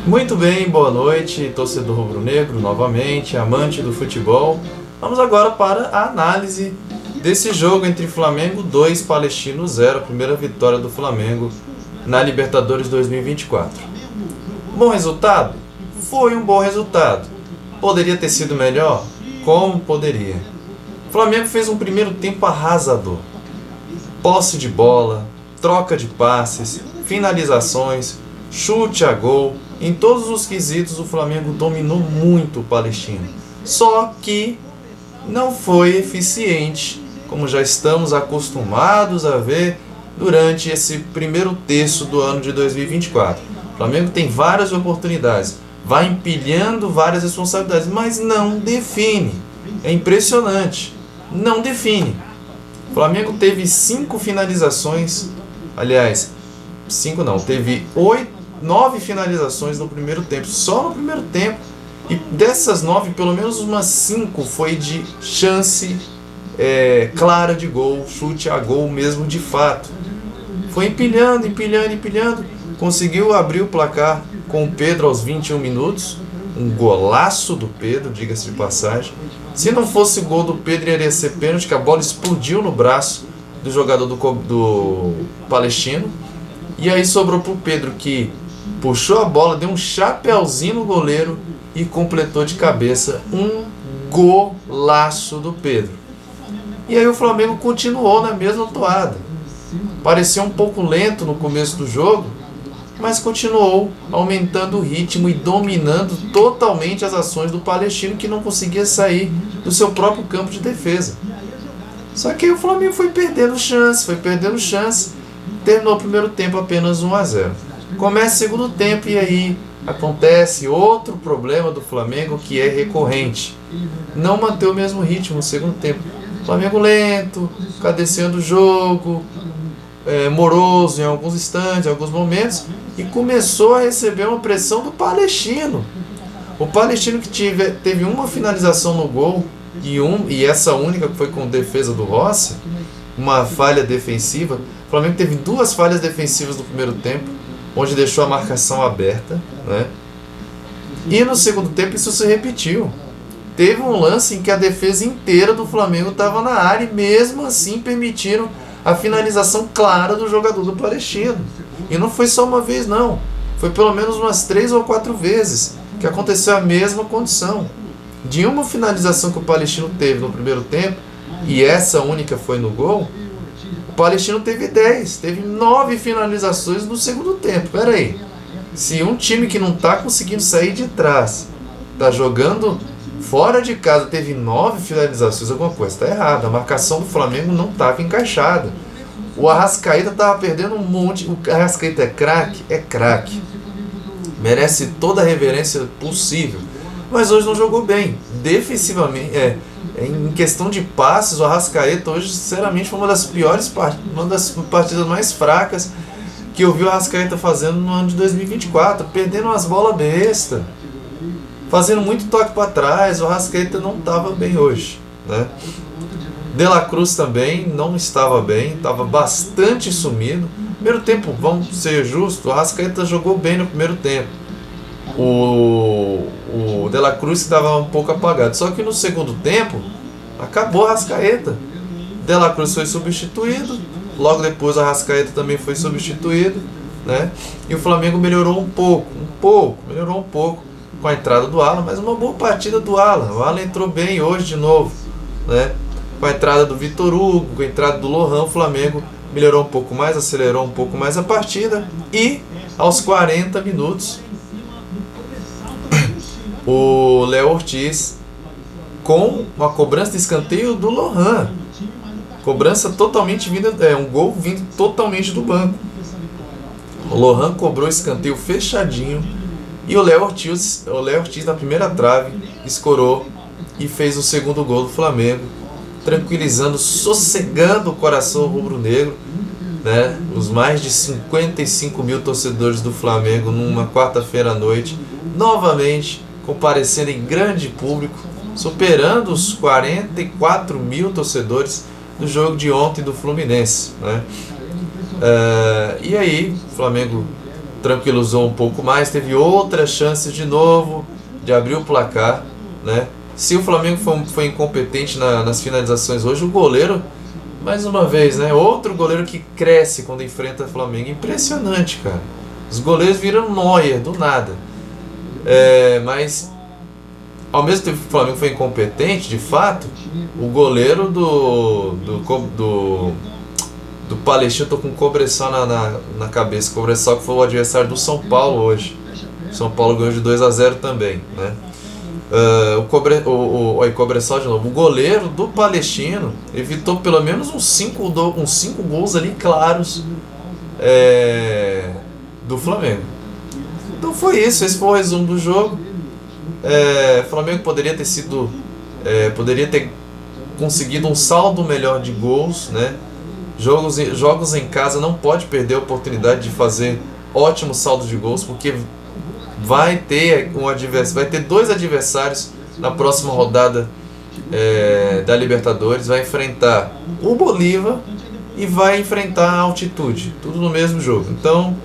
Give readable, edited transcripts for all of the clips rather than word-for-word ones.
Muito bem, boa noite, torcedor rubro-negro, novamente, amante do futebol. Vamos agora para a análise desse jogo entre Flamengo 2, Palestino 0, a primeira vitória do Flamengo na Libertadores 2024. Bom resultado? Foi um bom resultado. Poderia ter sido melhor? Como poderia? O Flamengo fez um primeiro tempo arrasador. Posse de bola, troca de passes, finalizações, chute a gol. Em todos os quesitos o Flamengo dominou muito o Palestino. Só que não foi eficiente, como já estamos acostumados a ver durante esse primeiro terço do ano de 2024. O Flamengo tem várias oportunidades, vai empilhando várias responsabilidades, mas não define. É impressionante, não define. O Flamengo teve 5 finalizações, aliás, 5 não, teve 9 finalizações no primeiro tempo, só no primeiro tempo. E dessas 9, pelo menos umas 5 foi de chance clara de gol, chute a gol mesmo de fato. Foi empilhando, conseguiu abrir o placar com o Pedro aos 21 minutos, um golaço do Pedro, diga-se de passagem. Se não fosse o gol do Pedro, iria ser pênalti, que a bola explodiu no braço do jogador do Palestino. E aí sobrou para o Pedro, que puxou a bola, deu um chapéuzinho no goleiro e completou de cabeça, um golaço do Pedro. E aí o Flamengo continuou na mesma toada. Parecia um pouco lento no começo do jogo, mas continuou aumentando o ritmo e dominando totalmente as ações do Palestino, que não conseguia sair do seu próprio campo de defesa. Só que aí o Flamengo foi perdendo chance, terminou o primeiro tempo apenas 1-0. Começa o segundo tempo e aí acontece outro problema do Flamengo que é recorrente. Não manter o mesmo ritmo no segundo tempo. Flamengo lento, cadeceando o jogo, moroso em alguns instantes, em alguns momentos, e começou a receber uma pressão do Palestino. O Palestino que teve uma finalização no gol e essa única que foi com defesa do Rossi, uma falha defensiva. O Flamengo teve 2 falhas defensivas no primeiro tempo, onde deixou a marcação aberta, né? E no segundo tempo isso se repetiu. Teve um lance em que a defesa inteira do Flamengo estava na área e mesmo assim permitiram a finalização clara do jogador do Palestino. E não foi só uma vez não, foi pelo menos umas 3 ou 4 vezes que aconteceu a mesma condição. De uma finalização que o Palestino teve no primeiro tempo, e essa única foi no gol, o Palestino teve 9 finalizações no segundo tempo. Pera aí, se um time que não está conseguindo sair de trás, está jogando fora de casa, teve 9 finalizações, alguma coisa está errada. A marcação do Flamengo não estava encaixada. O Arrascaeta estava perdendo um monte. O Arrascaeta é craque? É craque. Merece toda a reverência possível. Mas hoje não jogou bem. Defensivamente, em questão de passes, o Arrascaeta hoje, sinceramente, foi uma das piores uma das partidas mais fracas que eu vi o Arrascaeta fazendo no ano de 2024, perdendo umas bolas bestas, fazendo muito toque para trás. O Arrascaeta não estava bem hoje, né? De La Cruz também não estava bem, estava bastante sumido. Primeiro tempo, vamos ser justos, o Arrascaeta jogou bem no primeiro tempo. O De La Cruz estava um pouco apagado. Só que no segundo tempo, acabou a Arrascaeta. De La Cruz foi substituído. Logo depois, a Arrascaeta também foi substituído, né? E o Flamengo melhorou um pouco com a entrada do Alan, mas uma boa partida do Alan. O Alan entrou bem hoje de novo, né? Com a entrada do Vitor Hugo, com a entrada do Lohan, o Flamengo melhorou um pouco mais, acelerou um pouco mais a partida. E aos 40 minutos, o Léo Ortiz, com uma cobrança de escanteio do Lohan, cobrança totalmente vinda, um gol vindo totalmente do banco. O Lohan cobrou escanteio fechadinho e o Léo Ortiz na primeira trave escorou e fez o segundo gol do Flamengo, tranquilizando, sossegando o coração rubro-negro, né? Os mais de 55 mil torcedores do Flamengo numa quarta-feira à noite, novamente comparecendo em grande público, superando os 44 mil torcedores do jogo de ontem do Fluminense, né? E aí o Flamengo tranquilizou um pouco mais, teve outras chances de novo de abrir o placar, né? Se o Flamengo foi incompetente nas finalizações hoje, o goleiro, mais uma vez, né? Outro goleiro que cresce quando enfrenta o Flamengo. Impressionante, cara. Os goleiros viram Neuer do nada. Mas ao mesmo tempo que o Flamengo foi incompetente, de fato, o goleiro do Palestino, tô com o Cobressal na cabeça. O Cobressal que foi o adversário do São Paulo hoje. O São Paulo ganhou de 2-0 também, né? Cobressal de novo. O goleiro do Palestino evitou pelo menos uns 5 gols ali claros do Flamengo. Então foi isso, esse foi o resumo do jogo. O Flamengo poderia ter conseguido um saldo melhor de gols, né? Jogos em casa não pode perder a oportunidade de fazer ótimo saldo de gols, porque vai ter dois adversários na próxima rodada da Libertadores. Vai enfrentar o Bolívar e vai enfrentar a Altitude, tudo no mesmo jogo. Então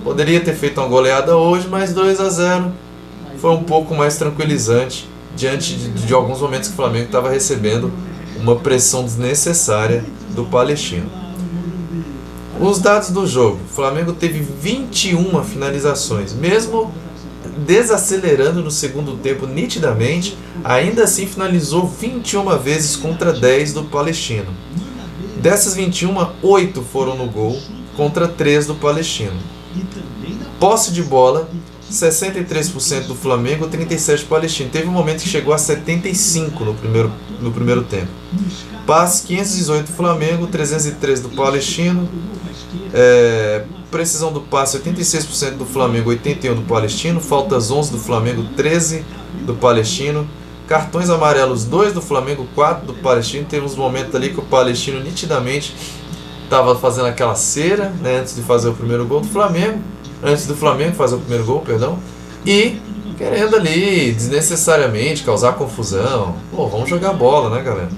poderia ter feito uma goleada hoje, mas 2-0 foi um pouco mais tranquilizante diante de alguns momentos que o Flamengo estava recebendo uma pressão desnecessária do Palestino. Os dados do jogo: o Flamengo teve 21 finalizações, mesmo desacelerando no segundo tempo nitidamente, ainda assim finalizou 21 vezes contra 10 do Palestino. Dessas 21, 8 foram no gol contra 3 do Palestino. Posse de bola: 63% do Flamengo, 37% do Palestino. Teve um momento que chegou a 75% no primeiro tempo. Passes: 518 do Flamengo, 303 do Palestino. Precisão do passe: 86% do Flamengo, 81% do Palestino. Faltas: 11 do Flamengo, 13 do Palestino. Cartões amarelos: 2 do Flamengo, 4 do Palestino. Teve uns momentos ali que o Palestino nitidamente estava fazendo aquela cera, né, antes de fazer o primeiro gol do Flamengo. Antes do Flamengo fazer o primeiro gol, perdão. E querendo ali desnecessariamente causar confusão. Vamos jogar bola, né, galera?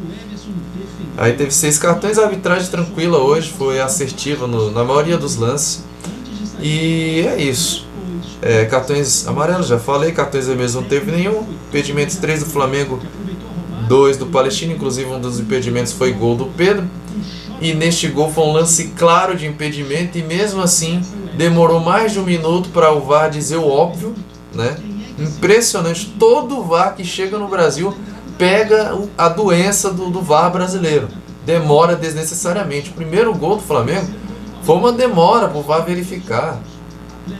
Aí teve 6 cartões. A arbitragem tranquila hoje, foi assertiva na maioria dos lances. E é isso. Cartões amarelos, já falei. Cartões vermelhos não teve nenhum. Impedimentos: 3 do Flamengo, 2 do Palestino. Inclusive um dos impedimentos foi gol do Pedro. E neste gol foi um lance claro de impedimento. E mesmo assim demorou mais de 1 minuto para o VAR dizer o óbvio, né? Impressionante. Todo VAR que chega no Brasil pega a doença do VAR brasileiro. Demora desnecessariamente. O primeiro gol do Flamengo foi uma demora para o VAR verificar.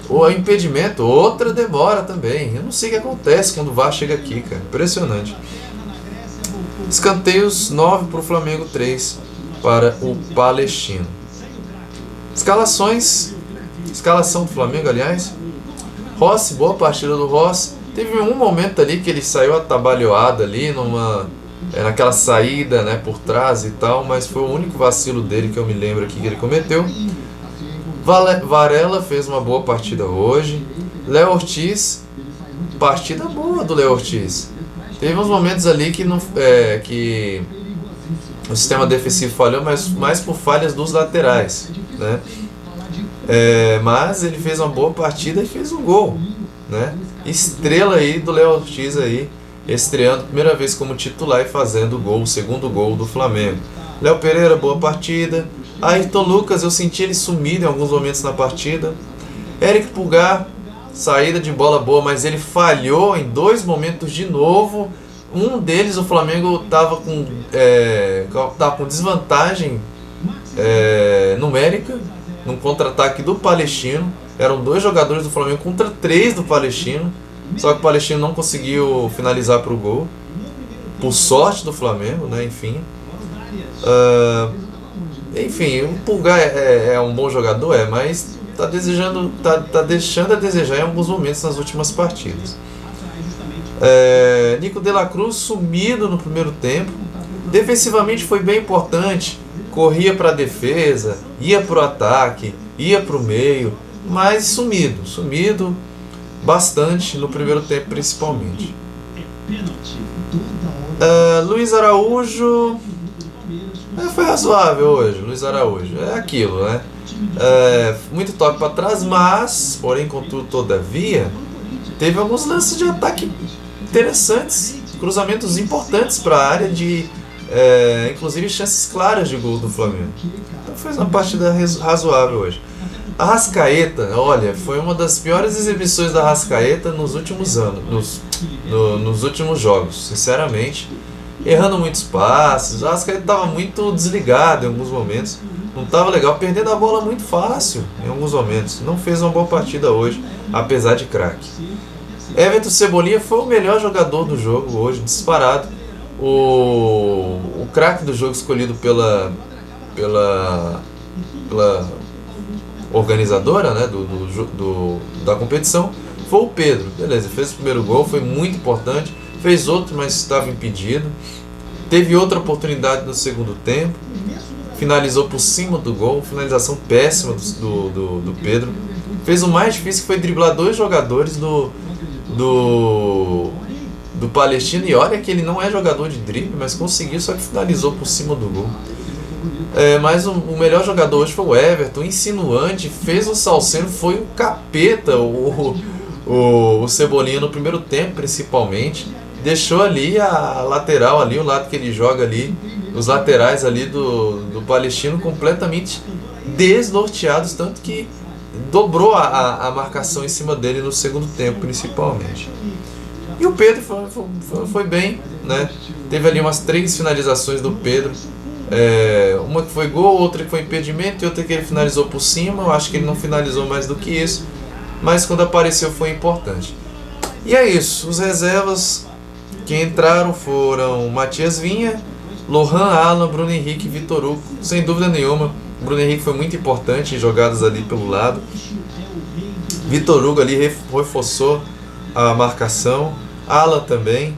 O impedimento, outra demora também. Eu não sei o que acontece quando o VAR chega aqui, cara. Impressionante. Escanteios: 9 para o Flamengo, 3 para o Palestino. Escalação do Flamengo, aliás. Rossi, boa partida do Rossi. Teve um momento ali que ele saiu atabalhoado ali naquela saída, né, por trás e tal, mas foi o único vacilo dele que eu me lembro aqui que ele cometeu. Varela fez uma boa partida hoje. Léo Ortiz, partida boa do Léo Ortiz. Teve uns momentos ali que o sistema defensivo falhou, mas mais por falhas dos laterais, né? Mas ele fez uma boa partida e fez um gol, né? Estrela aí do Léo Ortiz aí, estreando primeira vez como titular e fazendo o gol, o segundo gol do Flamengo. Léo Pereira, boa partida. Ayrton Lucas, eu senti ele sumido em alguns momentos na partida. Eric Pulgar, saída de bola boa, mas ele falhou em 2 momentos de novo. Um deles o Flamengo estava com desvantagem numérica, num contra-ataque do Palestino. Eram 2 jogadores do Flamengo contra 3 do Palestino. Só que o Palestino não conseguiu finalizar para o gol. Por sorte do Flamengo, né? Enfim. O Pulgar é um bom jogador, mas tá deixando a desejar em alguns momentos nas últimas partidas. Nico de la Cruz sumido no primeiro tempo. Defensivamente foi bem importante. Corria para a defesa, ia para o ataque, ia para o meio, mas sumido bastante no primeiro tempo principalmente. Luiz Araújo foi razoável hoje. Luiz Araújo é aquilo, né? muito toque para trás, mas, porém, contudo, todavia, teve alguns lances de ataque interessantes, cruzamentos importantes para a área inclusive chances claras de gol do Flamengo. Então foi uma partida razoável hoje. A Arrascaeta, olha, foi uma das piores exibições da Arrascaeta nos últimos anos, nos últimos jogos, sinceramente. Errando muitos passes, a Arrascaeta estava muito desligado em alguns momentos, não estava legal, perdendo a bola muito fácil em alguns momentos. Não fez uma boa partida hoje, apesar de craque. Everton Cebolinha foi o melhor jogador do jogo hoje, disparado. O craque do jogo escolhido pela organizadora, né, da competição foi o Pedro. Beleza, fez o primeiro gol, foi muito importante. Fez outro, mas estava impedido. Teve outra oportunidade no segundo tempo. Finalizou por cima do gol. Finalização péssima do Pedro. Fez o mais difícil, que foi driblar dois jogadores do Palestino. E olha que ele não é jogador de drible, mas conseguiu, só que finalizou por cima do gol. Mas o melhor jogador hoje foi o Everton, insinuante, fez o salseiro, foi um capeta o Cebolinha no primeiro tempo, principalmente. Deixou ali a lateral, ali o lado que ele joga ali, os laterais ali do Palestino completamente desnorteados, tanto que dobrou a marcação em cima dele no segundo tempo, principalmente. E o Pedro foi bem, né? Teve ali umas 3 finalizações do Pedro. Uma que foi gol, outra que foi impedimento e outra que ele finalizou por cima. Eu acho que ele não finalizou mais do que isso, mas quando apareceu foi importante. E é isso, os reservas que entraram foram Matias Vinha, Lohan, Alan, Bruno Henrique e Vitor Hugo. Sem dúvida nenhuma, Bruno Henrique foi muito importante em jogadas ali pelo lado. Vitor Hugo ali reforçou a marcação, Alan também.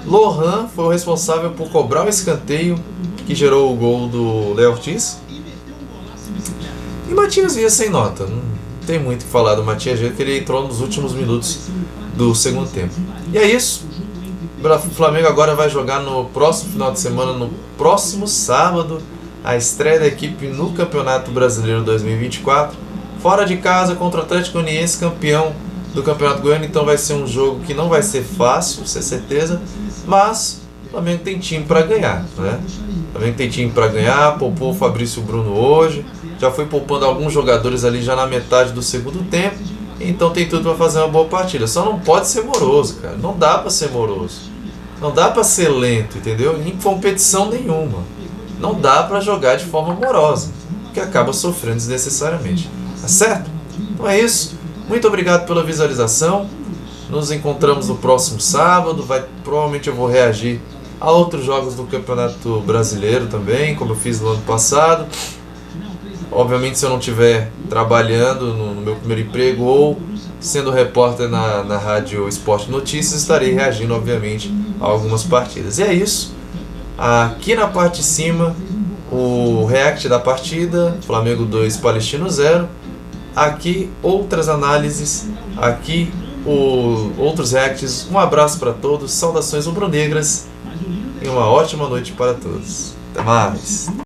Lohan foi o responsável por cobrar o escanteio que gerou o gol do Léo Ortiz. E Matias Vinha sem nota, não tem muito o que falar do Matias Vinha, que ele entrou nos últimos minutos do segundo tempo. E é isso. O Flamengo agora vai jogar no próximo final de semana, no próximo sábado, a estreia da equipe no Campeonato Brasileiro 2024, fora de casa contra o Atlético Goianiense, campeão do Campeonato Goiano. Então vai ser um jogo que não vai ser fácil, com certeza, mas o Flamengo tem time para ganhar, né? O Flamengo tem time para ganhar, poupou o Fabrício Bruno hoje, já foi poupando alguns jogadores ali já na metade do segundo tempo, então tem tudo para fazer uma boa partida. Só não pode ser moroso, cara, não dá para ser moroso, não dá para ser lento, entendeu? Em competição nenhuma, não dá para jogar de forma morosa, porque acaba sofrendo desnecessariamente, tá certo? Então é isso, muito obrigado pela visualização, nos encontramos no próximo sábado, provavelmente eu vou reagir a outros jogos do Campeonato Brasileiro também, como eu fiz no ano passado. Obviamente, se eu não estiver trabalhando no meu primeiro emprego ou sendo repórter na Rádio Esporte Notícias, estarei reagindo, obviamente, a algumas partidas. E é isso. Aqui na parte de cima, o react da partida, Flamengo 2, Palestino 0. Aqui, outras análises. Aqui, outros reacts. Um abraço para todos, saudações rubro-negras e uma ótima noite para todos. Até mais!